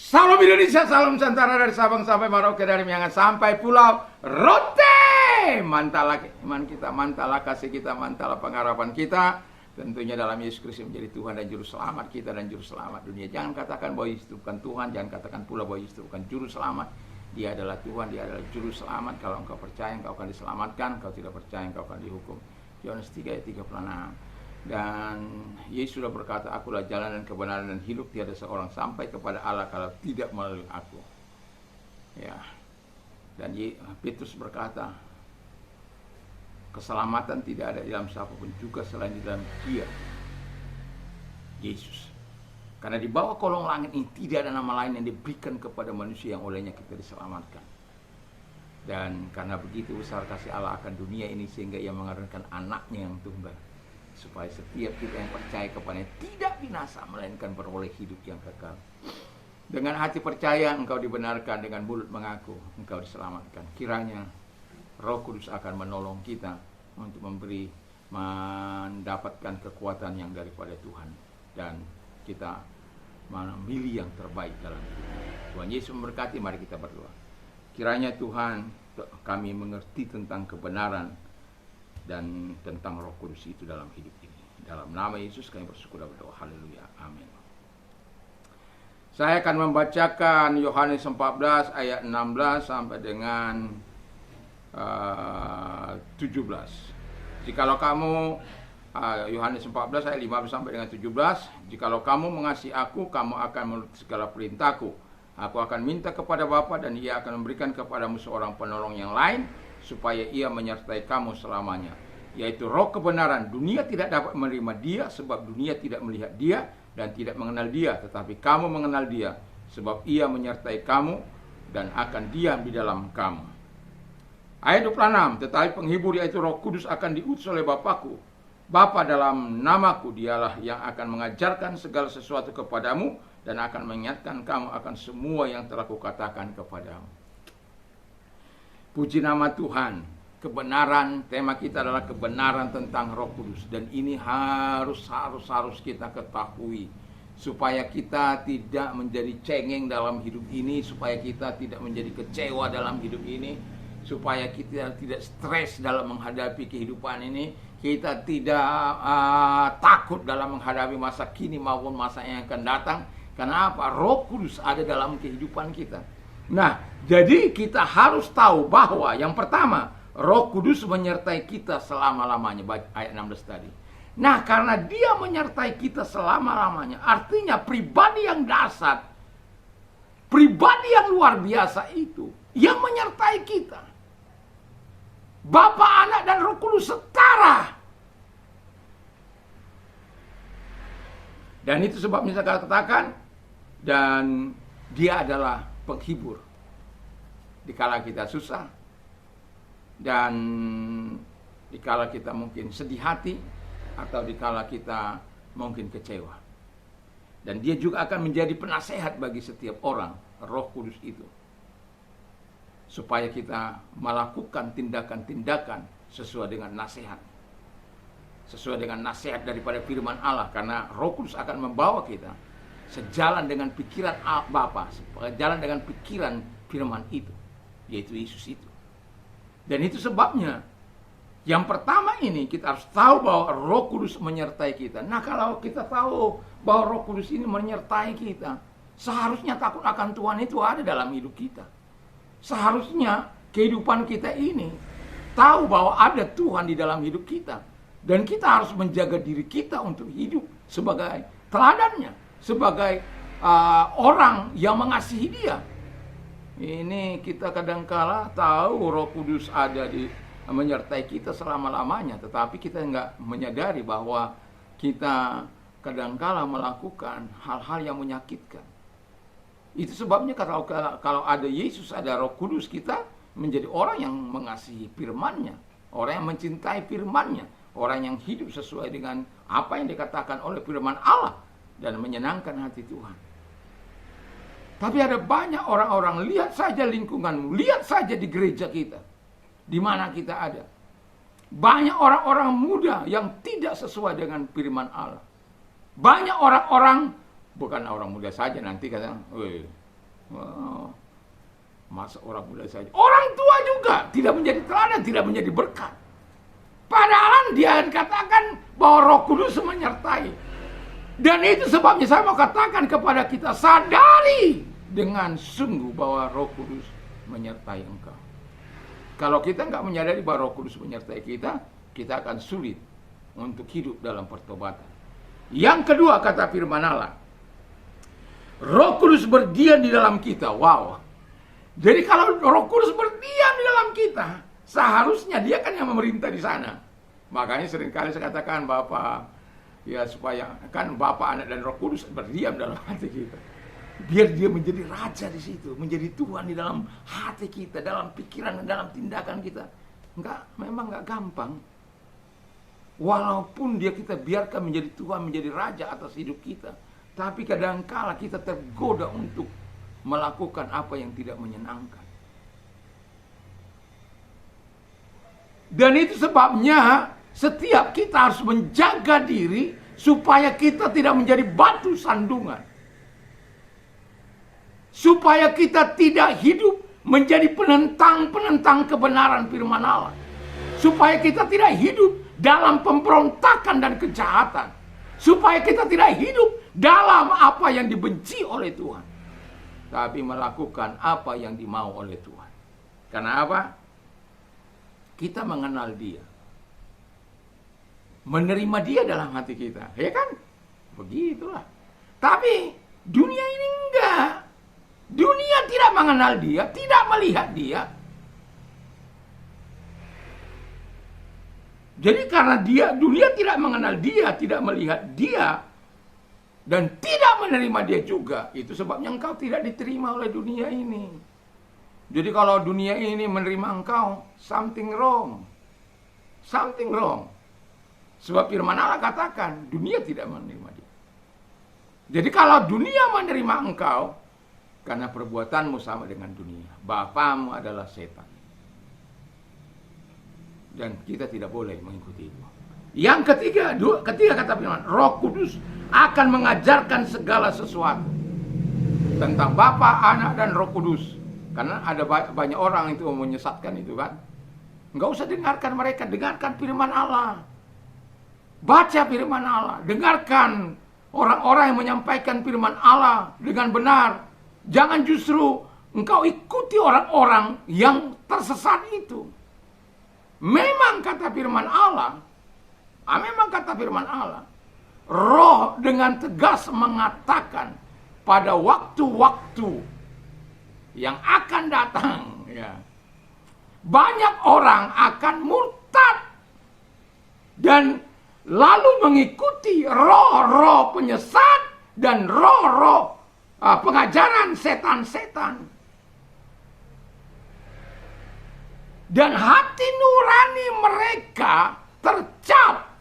Salam Indonesia, salam Nusantara dari Sabang sampai Merauke, dari Miangas sampai Pulau Rote. Mantalah iman kita, mantalah kasih kita, mantalah pengharapan kita. Tentunya dalam Yesus Kristus menjadi Tuhan dan Juru Selamat kita dan Juru Selamat dunia. Jangan katakan bahwa Yesus itu bukan Tuhan, jangan katakan pula bahwa Yesus itu bukan Juru Selamat. Dia adalah Tuhan, dia adalah Juru Selamat. Kalau engkau percaya, engkau akan diselamatkan. Kalau tidak percaya, engkau akan dihukum. Yohanes 3 ayat 36. Dan Yesus sudah berkata, akulah jalan dan kebenaran dan hidup, tiada seorang sampai kepada Allah kalau tidak melalui aku. Ya. Dan Petrus berkata, keselamatan tidak ada di dalam siapapun juga selain di dalam Dia, Yesus. Karena di bawah kolong langit ini tidak ada nama lain yang diberikan kepada manusia yang olehnya kita diselamatkan. Dan karena begitu besar kasih Allah akan dunia ini sehingga Ia mengaruniakan anaknya yang tunggal, supaya setiap kita yang percaya kepadanya tidak binasa, melainkan beroleh hidup yang kekal. Dengan hati percaya engkau dibenarkan, dengan mulut mengaku engkau diselamatkan. Kiranya Roh Kudus akan menolong kita untuk mendapatkan kekuatan yang daripada Tuhan, dan kita memilih yang terbaik dalam hidup. Tuhan Yesus memberkati. Mari kita berdoa. Kiranya Tuhan, kami mengerti tentang kebenaran dan tentang Roh Kudus itu dalam hidup ini. Dalam nama Yesus kami bersyukur dan berdoa. Haleluya. Amin. Saya akan membacakan Yohanes 14 ayat 16 sampai dengan 17. Jikalau kamu Yohanes 14 ayat 15 sampai dengan 17. Jikalau kamu mengasihi aku, kamu akan menurut segala perintahku. Aku akan minta kepada Bapa dan Ia akan memberikan kepadamu seorang penolong yang lain, supaya Ia menyertai kamu selamanya, yaitu Roh kebenaran. Dunia tidak dapat menerima Dia, sebab dunia tidak melihat Dia dan tidak mengenal Dia. Tetapi kamu mengenal Dia, sebab Ia menyertai kamu dan akan diam di dalam kamu. Ayat 26. Tetapi penghibur, yaitu Roh Kudus, akan diutus oleh Bapa-Ku. Bapa dalam namaku, Dialah yang akan mengajarkan segala sesuatu kepadamu dan akan mengingatkan kamu akan semua yang telah Kukatakan kepadamu. Puji nama Tuhan. Kebenaran, tema kita adalah kebenaran tentang Roh Kudus, dan ini harus kita ketahui supaya kita tidak menjadi cengeng dalam hidup ini, supaya kita tidak menjadi kecewa dalam hidup ini, supaya kita tidak stres dalam menghadapi kehidupan ini, kita tidak takut dalam menghadapi masa kini maupun masa yang akan datang. Karena apa? Roh Kudus ada dalam kehidupan kita. Nah, jadi kita harus tahu bahwa yang pertama, Roh Kudus menyertai kita selama-lamanya. Ayat 16 tadi. Nah, karena Dia menyertai kita selama-lamanya, artinya pribadi yang dasar, pribadi yang luar biasa itu yang menyertai kita. Bapa, Anak, dan Roh Kudus setara. Dan itu sebabnya saya katakan, dan Dia adalah penghibur dikala kita susah, dan dikala kita mungkin sedih hati, atau dikala kita mungkin kecewa. Dan Dia juga akan menjadi penasehat bagi setiap orang, Roh Kudus itu, supaya kita melakukan tindakan-tindakan sesuai dengan nasihat, sesuai dengan nasihat daripada firman Allah. Karena Roh Kudus akan membawa kita sejalan dengan pikiran Bapa, sejalan dengan pikiran firman itu, yaitu Yesus itu. Dan itu sebabnya yang pertama ini kita harus tahu bahwa Roh Kudus menyertai kita. Nah, kalau kita tahu bahwa Roh Kudus ini menyertai kita, seharusnya takut akan Tuhan itu ada dalam hidup kita. Seharusnya kehidupan kita ini tahu bahwa ada Tuhan di dalam hidup kita, dan kita harus menjaga diri kita untuk hidup sebagai teladannya, sebagai orang yang mengasihi Dia. Ini kita kadangkala tahu Roh Kudus ada menyertai kita selama-lamanya, tetapi kita nggak menyadari bahwa kita kadangkala melakukan hal-hal yang menyakitkan. Itu sebabnya kalau ada Yesus, ada Roh Kudus, kita menjadi orang yang mengasihi firman-Nya, orang yang mencintai firman-Nya, orang yang hidup sesuai dengan apa yang dikatakan oleh firman Allah dan menyenangkan hati Tuhan. Tapi ada banyak orang-orang, lihat saja lingkunganmu, lihat saja di gereja kita, di mana kita ada. Banyak orang-orang muda yang tidak sesuai dengan firman Allah. Banyak orang-orang, bukan orang muda saja, nanti katanya, Oh, masa orang muda saja. Orang tua juga tidak menjadi teladan, tidak menjadi berkat. Padahal dia katakan bahwa Roh Kudus menyertai. Dan itu sebabnya saya mau katakan kepada kita, sadari dengan sungguh bahwa Roh Kudus menyertai engkau. Kalau kita nggak menyadari bahwa Roh Kudus menyertai kita, kita akan sulit untuk hidup dalam pertobatan. Yang kedua, kata firman Allah, Roh Kudus berdiam di dalam kita. Wow. Jadi kalau Roh Kudus berdiam di dalam kita, seharusnya dia kan yang memerintah di sana. Makanya seringkali saya katakan, Bapak, ya supaya kan Bapa, Anak, dan Roh Kudus berdiam dalam hati kita. Biar dia menjadi raja di situ, menjadi Tuhan di dalam hati kita, dalam pikiran dan dalam tindakan kita. Memang nggak gampang. Walaupun dia kita biarkan menjadi Tuhan, menjadi raja atas hidup kita, tapi kadangkala kita tergoda untuk melakukan apa yang tidak menyenangkan. Dan itu sebabnya setiap kita harus menjaga diri supaya kita tidak menjadi batu sandungan. Supaya kita tidak hidup menjadi penentang-penentang kebenaran firman Allah. Supaya kita tidak hidup dalam pemberontakan dan kejahatan. Supaya kita tidak hidup dalam apa yang dibenci oleh Tuhan. Tapi melakukan apa yang dimau oleh Tuhan. Karena apa? Kita mengenal Dia. Menerima Dia dalam hati kita. Ya kan? Begitulah. Tapi dunia ini enggak. Dunia tidak mengenal Dia, tidak melihat Dia. Jadi karena dunia tidak mengenal Dia, tidak melihat Dia, dan tidak menerima Dia juga, itu sebabnya engkau tidak diterima oleh dunia ini. Jadi kalau dunia ini menerima engkau, something wrong. Something wrong. Sebab firman Allah katakan, dunia tidak menerima Dia. Jadi kalau dunia menerima engkau, karena perbuatanmu sama dengan dunia. Bapamu adalah setan. Dan kita tidak boleh mengikuti itu. Yang ketiga kata firman, Roh Kudus akan mengajarkan segala sesuatu. Tentang Bapa, Anak, dan Roh Kudus. Karena ada banyak orang itu menyesatkan itu kan. Enggak usah dengarkan mereka, dengarkan firman Allah. Baca firman Allah, dengarkan orang-orang yang menyampaikan firman Allah dengan benar. Jangan justru engkau ikuti orang-orang yang tersesat itu. Memang kata firman Allah, Roh dengan tegas mengatakan pada waktu-waktu yang akan datang, ya, banyak orang akan murtad dan lalu mengikuti roh-roh penyesat dan roh-roh pengajaran setan-setan. Dan hati nurani mereka tercap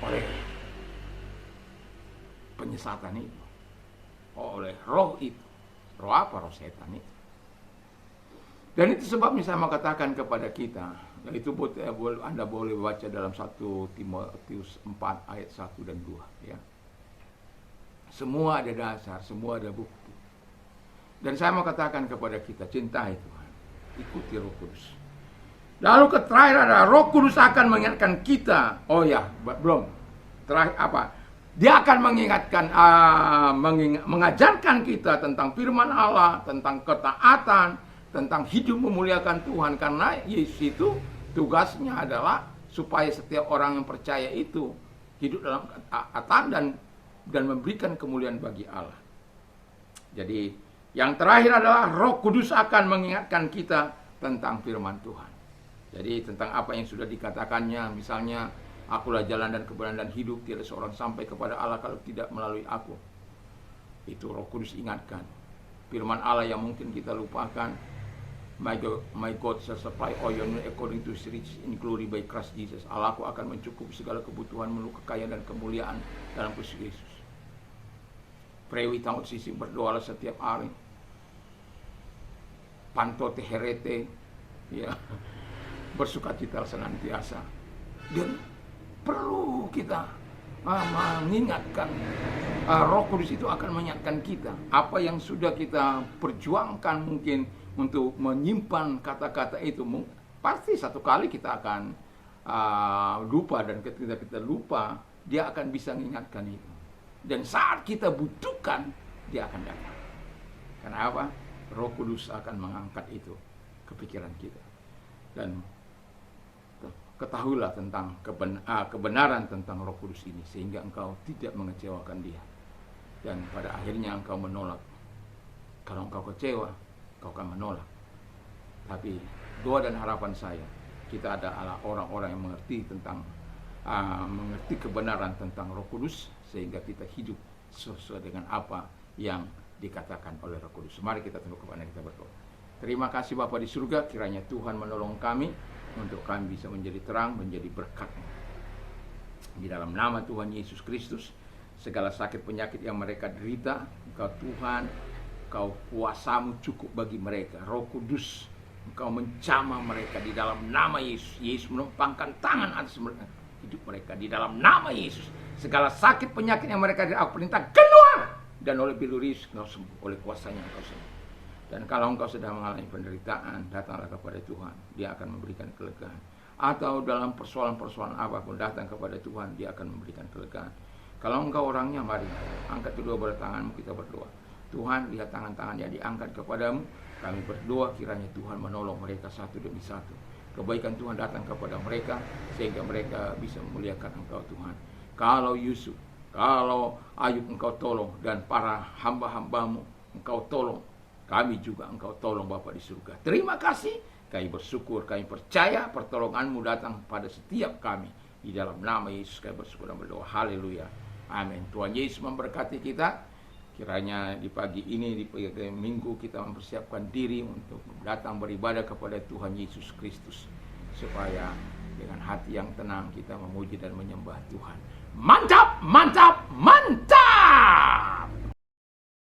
oleh penyesatan itu, oleh roh itu. Roh apa? Roh setan itu. Dan itu sebabnya saya mau katakan kepada kita, itu Anda boleh baca dalam 1 Timotius 4 ayat 1 dan 2, ya. Semua ada dasar, semua ada bukti. Dan saya mau katakan kepada kita, cintai Tuhan, ikuti Roh Kudus. Lalu terakhir adalah Roh Kudus akan mengingatkan kita. Oh ya, belum. Terakhir apa? Dia akan mengingatkan, mengajarkan kita tentang firman Allah, tentang ketaatan, tentang hidup memuliakan Tuhan. Karena Yesus itu tugasnya adalah supaya setiap orang yang percaya itu hidup dalam ketaatan dan memberikan kemuliaan bagi Allah. Jadi yang terakhir adalah Roh Kudus akan mengingatkan kita tentang firman Tuhan. Jadi tentang apa yang sudah dikatakannya, misalnya, akulah jalan dan kebenaran dan hidup, tidak seorang sampai kepada Allah kalau tidak melalui aku. Itu Roh Kudus ingatkan. Firman Allah yang mungkin kita lupakan. My God shall supply all your need according to His riches in glory by Christ Jesus. Allahku akan mencukupi segala kebutuhan melalui kekayaan dan kemuliaan dalam Kristus Yesus. Pray without ceasing, berdoalah setiap hari. Panto teherete, ya, bersukacita senantiasa. Dan perlu kita mengingatkan Roh Kudus itu akan mengingatkan kita apa yang sudah kita perjuangkan mungkin untuk menyimpan kata-kata itu. Pasti satu kali kita akan lupa, dan ketika kita lupa dia akan bisa mengingatkan itu. Dan saat kita butuhkan dia akan datang. Karena apa? Roh Kudus akan mengangkat itu ke pikiran kita. Dan ketahuilah tentang kebenaran tentang Roh Kudus ini, sehingga engkau tidak mengecewakan dia. Dan pada akhirnya engkau menolak. Kalau engkau kecewa, engkau akan menolak. Tapi doa dan harapan saya, kita adalah orang-orang yang mengerti tentang mengerti kebenaran tentang Roh Kudus, sehingga kita hidup sesuai dengan apa yang dikatakan oleh Roh Kudus. Mari kita tunduk kepada kita berdoa. Terima kasih Bapa di surga, kiranya Tuhan menolong kami untuk kami bisa menjadi terang, menjadi berkat. Di dalam nama Tuhan Yesus Kristus, segala sakit penyakit yang mereka derita, Engkau Tuhan, Engkau kuasamu cukup bagi mereka. Roh Kudus, Engkau menjamah mereka di dalam nama Yesus. Yesus menumpangkan tangan atas hidup mereka di dalam nama Yesus. Segala sakit penyakit yang mereka derita, aku perintah keluar. Dan oleh Biluris engkau sembuh, oleh kuasanya engkau sembuh. Dan kalau engkau sedang mengalami penderitaan, datanglah kepada Tuhan, dia akan memberikan kelegaan. Atau dalam persoalan-persoalan apapun, datang kepada Tuhan, dia akan memberikan kelegaan. Kalau engkau orangnya, mari angkat kedua belah tanganmu, kita berdoa. Tuhan, lihat tangan-tangan yang diangkat kepadamu, kami berdoa kiranya Tuhan menolong mereka satu demi satu. Kebaikan Tuhan datang kepada mereka, sehingga mereka bisa memuliakan engkau Tuhan. Kalau Yusuf, kalau Ayub engkau tolong, dan para hamba-hambamu engkau tolong, kami juga engkau tolong Bapa di surga. Terima kasih, kami bersyukur, kami percaya pertolonganmu datang pada setiap kami. Di dalam nama Yesus kami bersyukur dan berdoa. Haleluya. Amin. Tuhan Yesus memberkati kita. Kiranya di pagi ini, di pagi minggu, kita mempersiapkan diri untuk datang beribadah kepada Tuhan Yesus Kristus, supaya dengan hati yang tenang kita memuji dan menyembah Tuhan. Mantap, mantap, mantap.